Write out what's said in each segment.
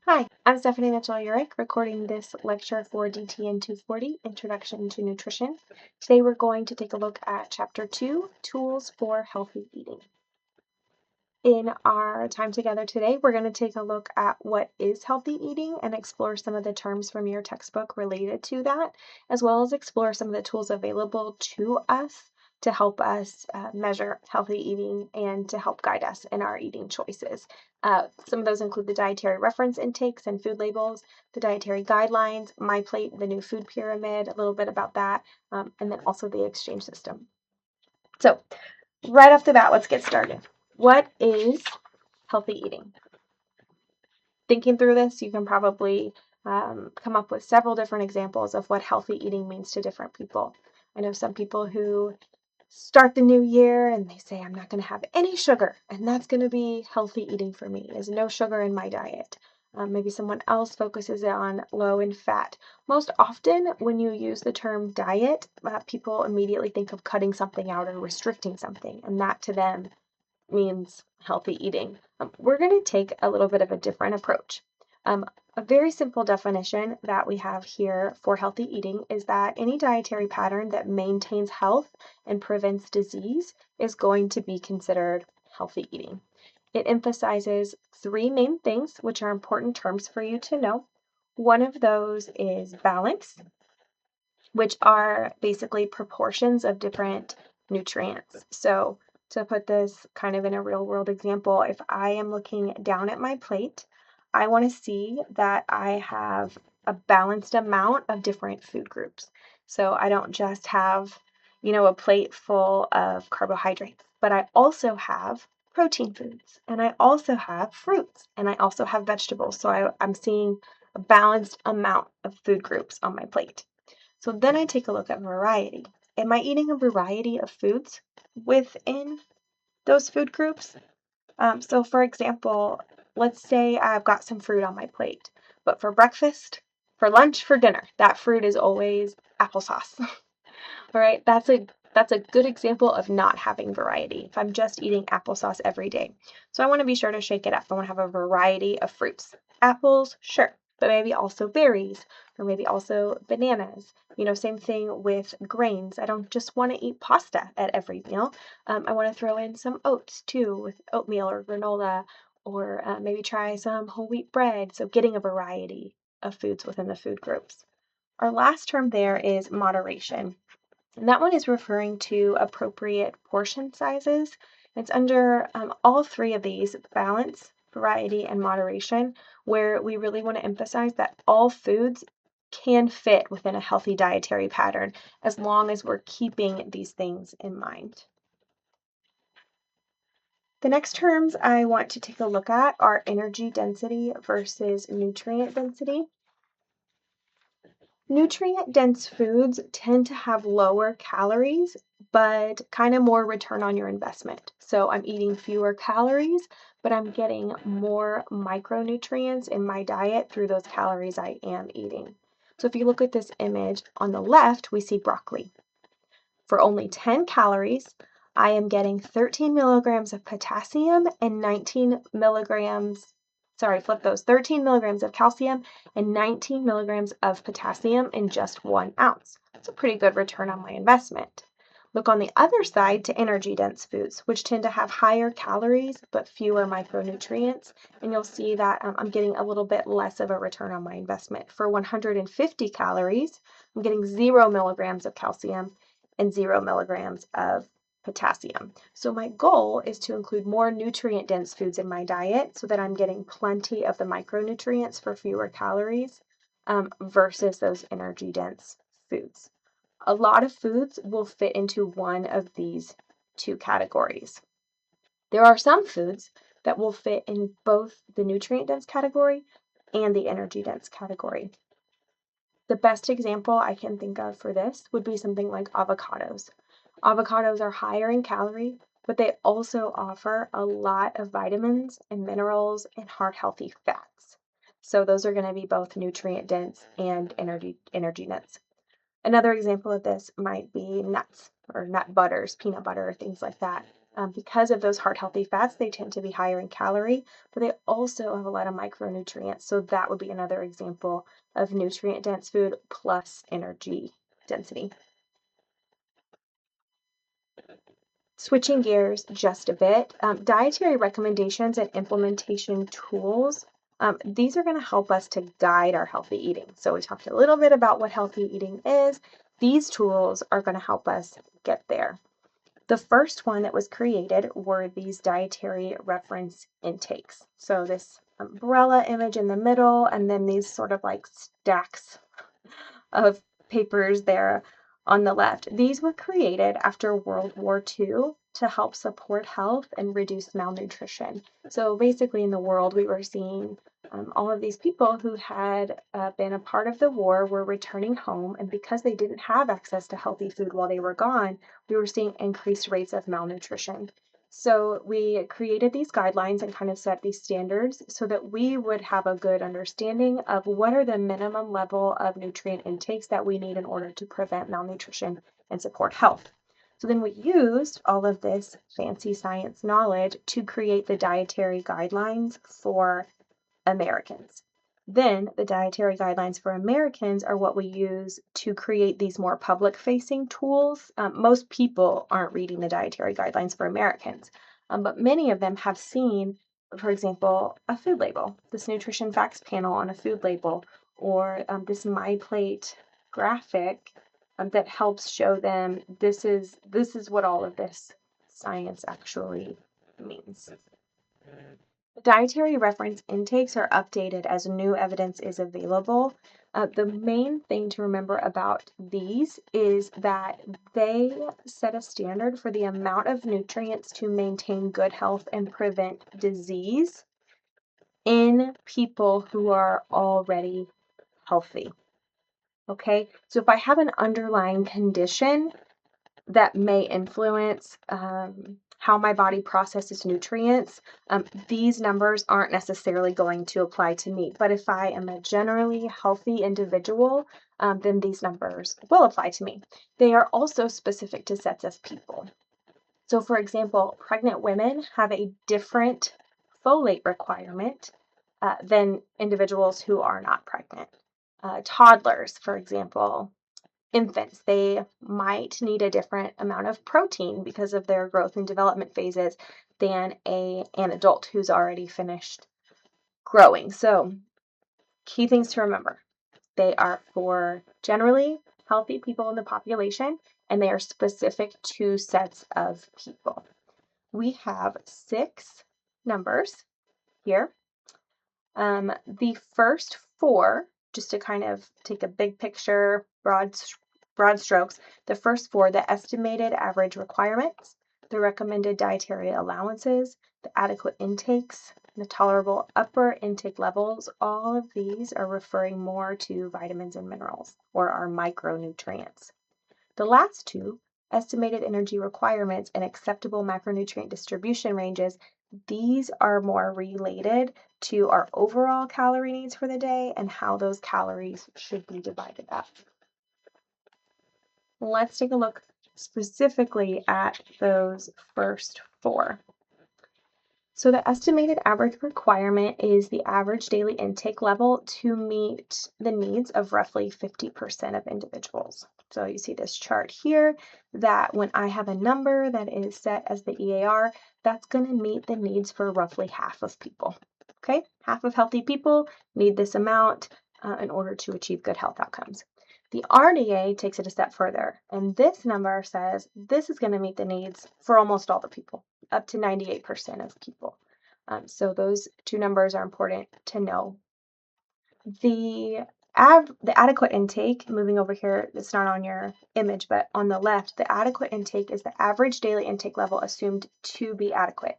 Hi, I'm Stephanie Mitchell-Urich, recording this lecture for DTN 240, Introduction to Nutrition. Today we're going to take a look at Chapter 2, Tools for Healthy Eating. In our time together today, we're going to take a look at what is healthy eating and explore some of the terms from your textbook related to that, as well as explore some of the tools available to us to help us measure healthy eating and to help guide us in our eating choices. Some of those include the dietary reference intakes and food labels, the dietary guidelines, My Plate, the new food pyramid, a little bit about that, and then also the exchange system. So, right off the bat, let's get started. What is healthy eating? Thinking through this, you can probably come up with several different examples of what healthy eating means to different people. I know some people who start the new year and they say, I'm not going to have any sugar, and that's going to be healthy eating for me, is no sugar in my diet. Maybe someone else focuses on low in fat. Most often, when you use the term diet, people immediately think of cutting something out or restricting something, and that to them means healthy eating. We're going to take a little bit of a different approach. A very simple definition that we have here for healthy eating is that any dietary pattern that maintains health and prevents disease is going to be considered healthy eating. It emphasizes three main things, which are important terms for you to know. One of those is balance, which are basically proportions of different nutrients. So to put this kind of in a real world example, if I am looking down at my plate, I want to see that I have a balanced amount of different food groups. So I don't just have, a plate full of carbohydrates, but I also have protein foods, and I also have fruits, and I also have vegetables. So I'm seeing a balanced amount of food groups on my plate. So then I take a look at variety. Am I eating a variety of foods within those food groups? So for example, let's say I've got some fruit on my plate, but for breakfast, for lunch, for dinner, that fruit is always applesauce. All right, that's a good example of not having variety. If I'm just eating applesauce every day. So I want to be sure to shake it up. I want to have a variety of fruits. Apples, sure, but maybe also berries or maybe also bananas. Same thing with grains. I don't just want to eat pasta at every meal. I want to throw in some oats too with oatmeal or granola or maybe try some whole wheat bread. So getting a variety of foods within the food groups. Our last term there is moderation. And that one is referring to appropriate portion sizes. It's under all three of these, balance, variety, and moderation, where we really want to emphasize that all foods can fit within a healthy dietary pattern as long as we're keeping these things in mind. The next terms I want to take a look at are energy density versus nutrient density. Nutrient-dense foods tend to have lower calories, but kind of more return on your investment. So I'm eating fewer calories, but I'm getting more micronutrients in my diet through those calories I am eating. So if you look at this image on the left, we see broccoli. For only 10 calories, I am getting 13 milligrams of potassium and 19 milligrams, flip those, 13 milligrams of calcium and 19 milligrams of potassium in just 1 ounce. That's a pretty good return on my investment. Look on the other side to energy-dense foods, which tend to have higher calories but fewer micronutrients, and you'll see that I'm getting a little bit less of a return on my investment. For 150 calories, I'm getting 0 milligrams of calcium and 0 milligrams of potassium. So my goal is to include more nutrient-dense foods in my diet so that I'm getting plenty of the micronutrients for fewer calories versus those energy-dense foods. A lot of foods will fit into one of these two categories. There are some foods that will fit in both the nutrient-dense category and the energy-dense category. The best example I can think of for this would be something like avocados. Avocados are higher in calorie, but they also offer a lot of vitamins and minerals and heart-healthy fats. So those are going to be both nutrient dense and energy dense. Another example of this might be nuts or nut butters, peanut butter, things like that. Because of those heart healthy fats, they tend to be higher in calorie, but they also have a lot of micronutrients. So that would be another example of nutrient dense food plus energy density. Switching gears just a bit, dietary recommendations and implementation tools. These are going to help us to guide our healthy eating. So we talked a little bit about what healthy eating is. These tools are going to help us get there. The first one that was created were these dietary reference intakes. So this umbrella image in the middle, and then these sort of like stacks of papers there on the left. These were created after World War II to help support health and reduce malnutrition. So basically, in the world, we were seeing all of these people who had been a part of the war were returning home, and because they didn't have access to healthy food while they were gone, we were seeing increased rates of malnutrition. So we created these guidelines and kind of set these standards so that we would have a good understanding of what are the minimum level of nutrient intakes that we need in order to prevent malnutrition and support health. So then we used all of this fancy science knowledge to create the dietary guidelines for Americans. Then the dietary guidelines for Americans are what we use to create these more public facing tools. Most people aren't reading the dietary guidelines for Americans, but many of them have seen, for example, a food label, this nutrition facts panel on a food label, or this My Plate graphic that helps show them this is what all of this science actually means. Dietary reference intakes are updated as new evidence is available. The main thing to remember about these is that they set a standard for the amount of nutrients to maintain good health and prevent disease in people who are already healthy. Okay, so if I have an underlying condition, that may influence how my body processes nutrients. These numbers aren't necessarily going to apply to me, but if I am a generally healthy individual, then these numbers will apply to me. They are also specific to sets of people. So, for example, pregnant women have a different folate requirement than individuals who are not pregnant. Toddlers, for example, infants, they might need a different amount of protein because of their growth and development phases than an adult who's already finished growing. So, key things to remember. They are for generally healthy people in the population, and they are specific to sets of people. We have 6 numbers here. The first 4, just to kind of take a big picture, broad strokes, the first 4, the estimated average requirements, the recommended dietary allowances, the adequate intakes, the tolerable upper intake levels, all of these are referring more to vitamins and minerals, or our micronutrients. The last 2, estimated energy requirements and acceptable macronutrient distribution ranges, these are more related to our overall calorie needs for the day and how those calories should be divided up. Let's take a look specifically at those first 4. So the estimated average requirement is the average daily intake level to meet the needs of roughly 50% of individuals. So you see this chart here that when I have a number that is set as the EAR, that's going to meet the needs for roughly half of people. Okay, half of healthy people need this amount in order to achieve good health outcomes. The RDA takes it a step further, and this number says this is going to meet the needs for almost all the people, up to 98% of people. So those 2 numbers are important to know. The adequate intake, moving over here, it's not on your image, but on the left, the adequate intake is the average daily intake level assumed to be adequate.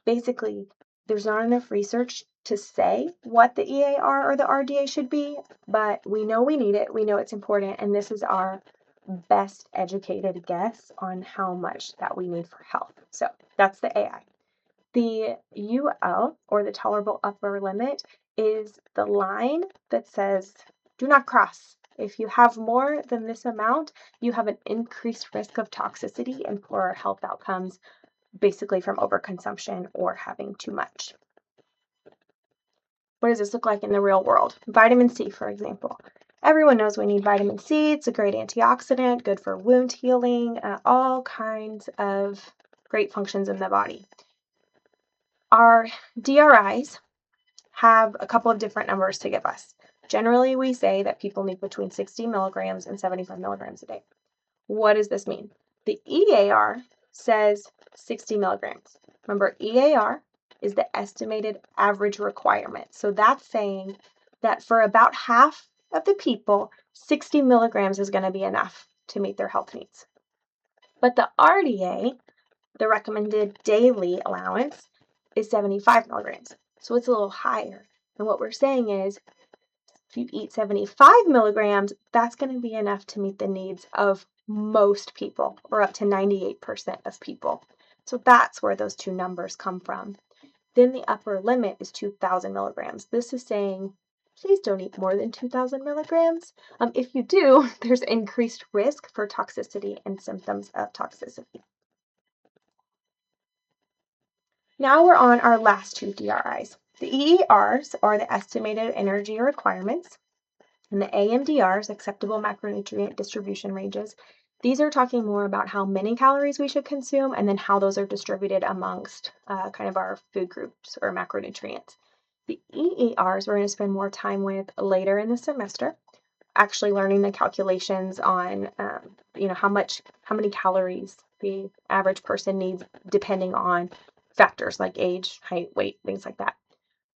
Basically, there's not enough research to say what the EAR or the RDA should be, but we know we need it, we know it's important, and this is our best educated guess on how much that we need for health. So that's the AI. The UL, or the tolerable upper limit, is the line that says, do not cross. If you have more than this amount, you have an increased risk of toxicity and poorer health outcomes basically from overconsumption or having too much. What does this look like in the real world? Vitamin C, for example. Everyone knows we need vitamin C. It's a great antioxidant, good for wound healing, all kinds of great functions in the body. Our DRIs have a couple of different numbers to give us. Generally, we say that people need between 60 milligrams and 75 milligrams a day. What does this mean? The EAR says 60 milligrams. Remember, EAR is the estimated average requirement. So that's saying that for about half of the people, 60 milligrams is going to be enough to meet their health needs. But the RDA, the recommended daily allowance, is 75 milligrams. So it's a little higher. And what we're saying is, if you eat 75 milligrams, that's going to be enough to meet the needs of most people, or up to 98% of people. So that's where those two numbers come from. Then the upper limit is 2,000 milligrams. This is saying, please don't eat more than 2,000 milligrams. If you do, there's increased risk for toxicity and symptoms of toxicity. Now we're on our last two DRIs. The EERs are the estimated energy requirements, and the AMDRs, acceptable macronutrient distribution ranges. These are talking more about how many calories we should consume and then how those are distributed amongst kind of our food groups or macronutrients. The EERs we're going to spend more time with later in the semester, actually learning the calculations on how many calories the average person needs depending on factors like age, height, weight, things like that.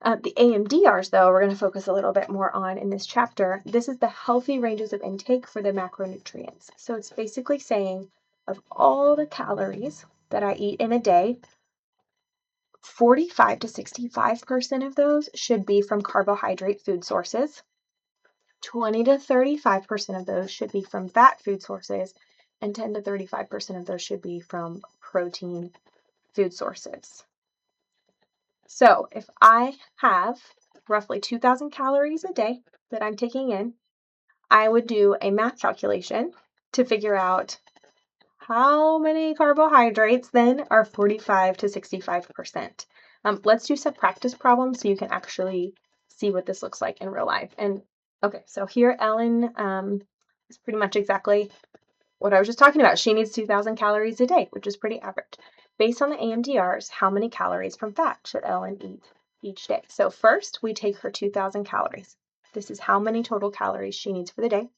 The AMDRs, though, we're going to focus a little bit more on in this chapter. This is the healthy ranges of intake for the macronutrients. So it's basically saying of all the calories that I eat in a day, 45 to 65% of those should be from carbohydrate food sources. 20 to 35% of those should be from fat food sources, and 10 to 35% of those should be from protein food sources. So if I have roughly 2,000 calories a day that I'm taking in, I would do a math calculation to figure out how many carbohydrates then are 45 to 65%. Let's do some practice problems so you can actually see what this looks like in real life. And okay, so here Ellen is pretty much exactly what I was just talking about. She needs 2,000 calories a day, which is pretty average. Based on the AMDRs, how many calories from fat should Ellen eat each day? So first, we take her 2,000 calories. This is how many total calories she needs for the day.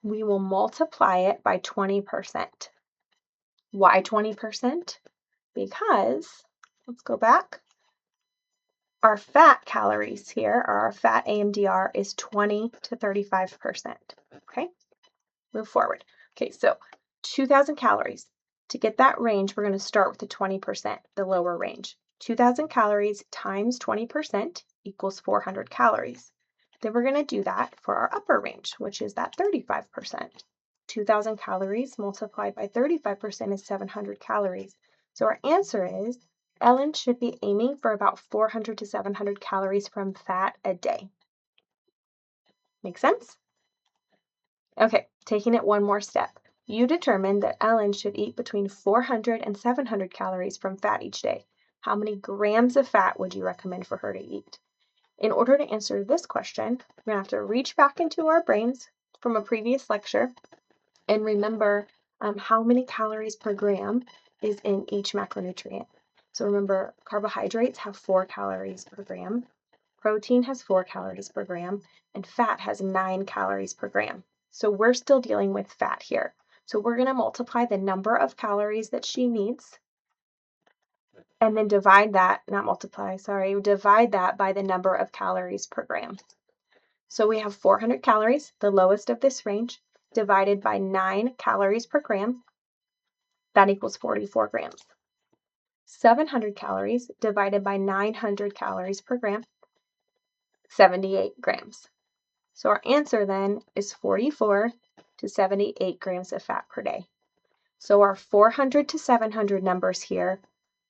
We will multiply it by 20%. Why 20%? Because, let's go back, our fat calories here, or our fat AMDR, is 20 to 35%. Okay, move forward. Okay, so 2,000 calories. To get that range, we're going to start with the 20%, the lower range. 2,000 calories times 20% equals 400 calories. Then we're going to do that for our upper range, which is that 35%. 2,000 calories multiplied by 35% is 700 calories. So our answer is Ellen should be aiming for about 400 to 700 calories from fat a day. Make sense? Okay, taking it one more step. You determined that Ellen should eat between 400 and 700 calories from fat each day. How many grams of fat would you recommend for her to eat? In order to answer this question, we're going to have to reach back into our brains from a previous lecture and remember how many calories per gram is in each macronutrient. So remember, carbohydrates have 4 calories per gram, protein has 4 calories per gram, and fat has 9 calories per gram. So we're still dealing with fat here. So we're going to multiply the number of calories that she needs and then divide that by the number of calories per gram. So we have 400 calories, the lowest of this range, divided by 9 calories per gram. That equals 44 grams. 700 calories divided by 900 calories per gram, 78 grams. So our answer then is 44 to 78 grams of fat per day. So our 400 to 700 numbers here,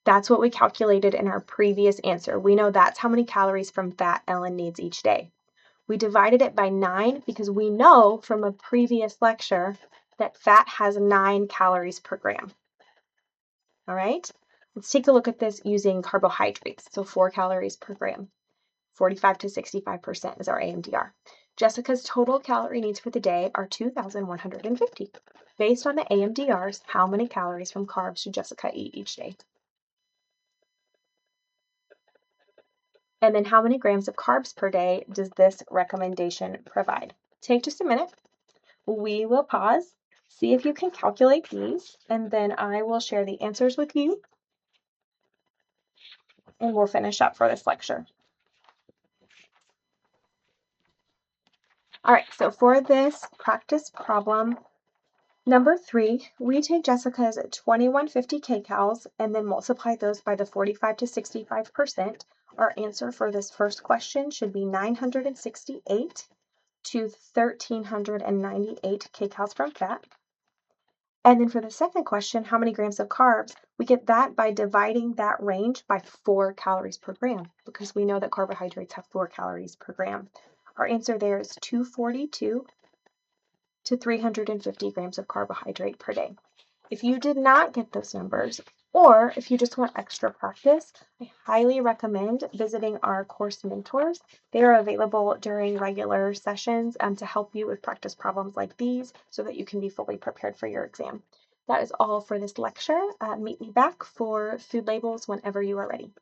that's what we calculated in our previous answer. We know that's how many calories from fat Ellen needs each day. We divided it by 9 because we know from a previous lecture that fat has 9 calories per gram. All right? Let's take a look at this using carbohydrates, so 4 calories per gram. 45 to 65% is our AMDR. Jessica's total calorie needs for the day are 2,150. Based on the AMDRs, how many calories from carbs should Jessica eat each day? And then how many grams of carbs per day does this recommendation provide? Take just a minute. We will pause, see if you can calculate these, and then I will share the answers with you, and we'll finish up for this lecture. All right, so for this practice problem, number 3, we take Jessica's 2150 kcals and then multiply those by the 45 to 65%. Our answer for this first question should be 968 to 1398 kcals from fat. And then for the second question, how many grams of carbs? We get that by dividing that range by 4 calories per gram, because we know that carbohydrates have 4 calories per gram. Our answer there is 242 to 350 grams of carbohydrate per day. If you did not get those numbers, or if you just want extra practice, I highly recommend visiting our course mentors. They are available during regular sessions to help you with practice problems like these so that you can be fully prepared for your exam. That is all for this lecture. Meet me back for food labels whenever you are ready.